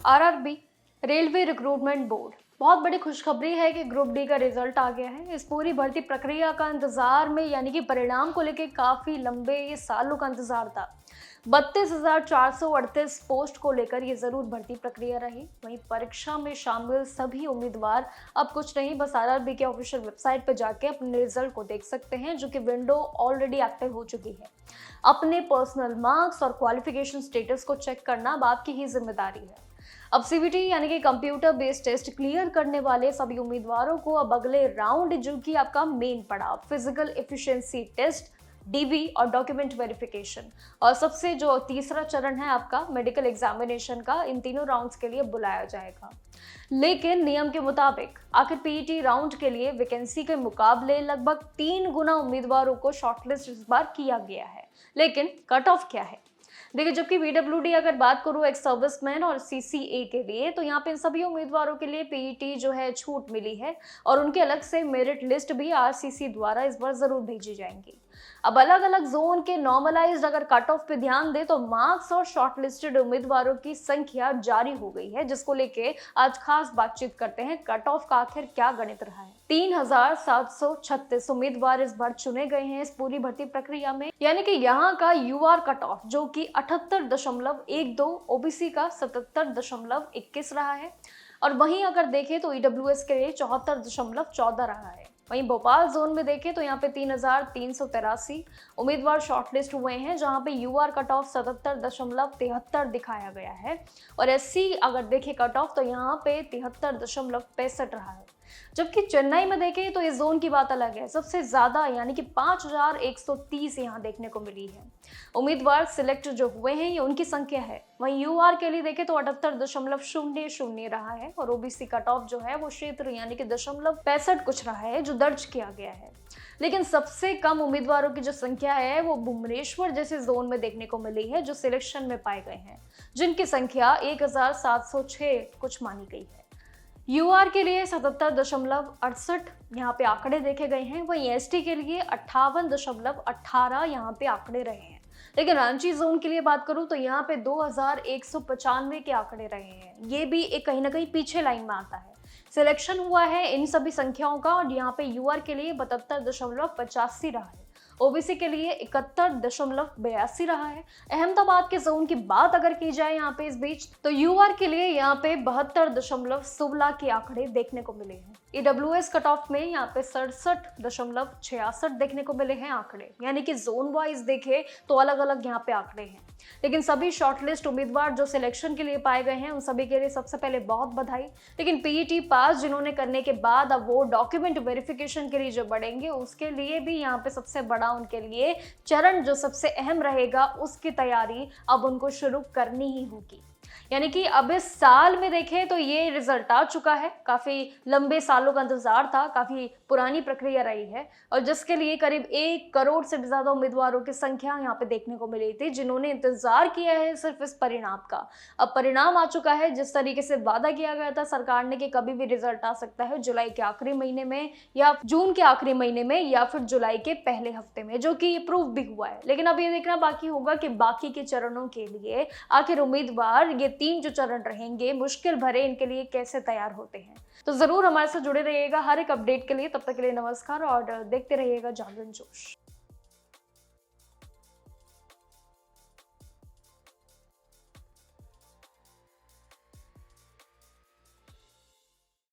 RRB railway recruitment board बहुत बड़ी खुशखबरी है कि ग्रुप डी का रिजल्ट आ गया है। इस पूरी भर्ती प्रक्रिया का इंतजार में यानी कि परिणाम को लेकर काफी लंबे ये सालों का इंतजार था। 32,438 पोस्ट को लेकर ये जरूर भर्ती प्रक्रिया रही। वहीं परीक्षा में शामिल सभी उम्मीदवार अब कुछ नहीं, बस आरआरबी के ऑफिशियल वेबसाइट पर जाके अपने रिजल्ट को देख सकते हैं, जो कि विंडो ऑलरेडी एक्टिव हो चुकी है। अपने पर्सनल मार्क्स और क्वालिफिकेशन स्टेटस को चेक करना अब आपकी ही जिम्मेदारी है। अब सीबीटी यानी कि कंप्यूटर बेस्ड टेस्ट क्लियर करने वाले सभी उम्मीदवारों को अब अगले राउंड, जो कि आपका मेन पड़ाव फिजिकल एफिशिएंसी टेस्ट, डीवी और डॉक्यूमेंट वेरिफिकेशन, और सबसे जो तीसरा चरण है आपका मेडिकल एग्जामिनेशन का, इन तीनों राउंड्स के लिए बुलाया जाएगा। लेकिन नियम के मुताबिक आखिर पीईटी राउंड के लिए वैकेंसी के मुकाबले लगभग 3 गुना उम्मीदवारों को शॉर्टलिस्ट इस बार किया गया है। लेकिन कट ऑफ क्या है? देखिए, जबकि वीडब्ल्यूडी अगर बात करूँ एक्स सर्विसमैन और सीसीए के लिए, तो यहाँ पे इन सभी उम्मीदवारों के लिए पीईटी जो है छूट मिली है और उनके अलग से मेरिट लिस्ट भी आरसीसी द्वारा इस बार जरूर भेजी जाएंगी। अब अलग अलग जोन के नॉर्मलाइज्ड अगर कट ऑफ पे ध्यान दे तो मार्क्स और शॉर्टलिस्टेड उम्मीदवारों की संख्या जारी हो गई है, जिसको लेके आज खास बातचीत करते हैं। कट ऑफ का आखिर क्या गणित रहा है? 3,736 उम्मीदवार इस बार चुने गए हैं इस पूरी भर्ती प्रक्रिया में, यानी कि यहाँ का यूआर कट ऑफ जो कि 78.12, ओबीसी का 77.21 रहा है। और वहीं अगर देखें तो ईडब्ल्यूएस के लिए 74.14 रहा है। वहीं भोपाल जोन में देखें तो यहाँ पे 3,383 उम्मीदवार शॉर्टलिस्ट हुए हैं, जहाँ पे यूआर कट ऑफ 77.73 दिखाया गया है। और एससी अगर देखें कट ऑफ तो यहाँ पे 73.65 रहा है। जबकि चेन्नई में देखें तो इस जोन की बात अलग है, सबसे ज्यादा यानी कि 5,130 यहाँ देखने को मिली है। उम्मीदवार सिलेक्ट जो हुए हैं ये उनकी संख्या है। वहीं यूआर के लिए देखें तो 78.00 रहा है और ओबीसी कट ऑफ जो है वो क्षेत्र यानी कि 65 कुछ रहा है जो दर्ज किया गया है। लेकिन सबसे कम उम्मीदवारों की जो संख्या है वो भुवनेश्वर जैसे जोन में देखने को मिली है, जो सिलेक्शन में पाए गए हैं, जिनकी संख्या 1,706 कुछ मानी गई है। यूआर के लिए 77.68 यहाँ पे आंकड़े देखे गए हैं। वहीं एसटी के लिए 58.18 यहाँ पे आंकड़े रहे हैं। लेकिन रांची जोन के लिए बात करूं तो यहाँ पे 2,195 के आंकड़े रहे हैं। ये भी एक कहीं ना कहीं पीछे लाइन में आता है। सिलेक्शन हुआ है इन सभी संख्याओं का और यहाँ पे यूआर के लिए 72.85 रहा है। ओबीसी के लिए 71.82 रहा है। अहमदाबाद के जोन की बात अगर की जाए यहाँ पे इस बीच, तो यूआर के लिए यहाँ पे 72.16 के आंकड़े देखने को मिले हैं। ईडब्ल्यूएस कट ऑफ में यहाँ पे 67.66 देखने को मिले हैं आंकड़े, यानी कि जोन वाइज देखे तो अलग अलग यहाँ पे आंकड़े हैं। लेकिन सभी शॉर्टलिस्ट उम्मीदवार जो सिलेक्शन के लिए पाए गए हैं उन सभी के लिए सबसे पहले बहुत बधाई। लेकिन पीईटी पास जिन्होंने करने के बाद अब वो डॉक्यूमेंट वेरिफिकेशन के लिए जो बढ़ेंगे, उसके लिए भी यहाँ पे सबसे बड़ा उनके लिए चरण जो सबसे अहम रहेगा, उसकी तैयारी अब उनको शुरू करनी ही होगी। यानी कि अब इस साल में देखें तो ये रिजल्ट आ चुका है। काफी लंबे सालों का इंतजार था, काफी पुरानी प्रक्रिया रही है और जिसके लिए करीब 1 करोड़ से भी ज्यादा उम्मीदवारों की संख्या यहाँ पे देखने को मिली थी, जिन्होंने इंतजार किया है सिर्फ इस परिणाम का। अब परिणाम आ चुका है। जिस तरीके से वादा किया गया था सरकार ने कि कभी भी रिजल्ट आ सकता है जुलाई के आखिरी महीने में या जून के आखिरी महीने में या फिर जुलाई के पहले हफ्ते में, जो कि प्रूव भी हुआ है। लेकिन अब ये देखना बाकी होगा कि बाकी के चरणों के लिए आखिर उम्मीदवार ये 3 जो चरण रहेंगे मुश्किल भरे, इनके लिए कैसे तैयार होते हैं। तो जरूर हमारे साथ जुड़े रहिएगा हर एक अपडेट के लिए। तब तक के लिए नमस्कार और देखते रहिएगा जागरण जोश।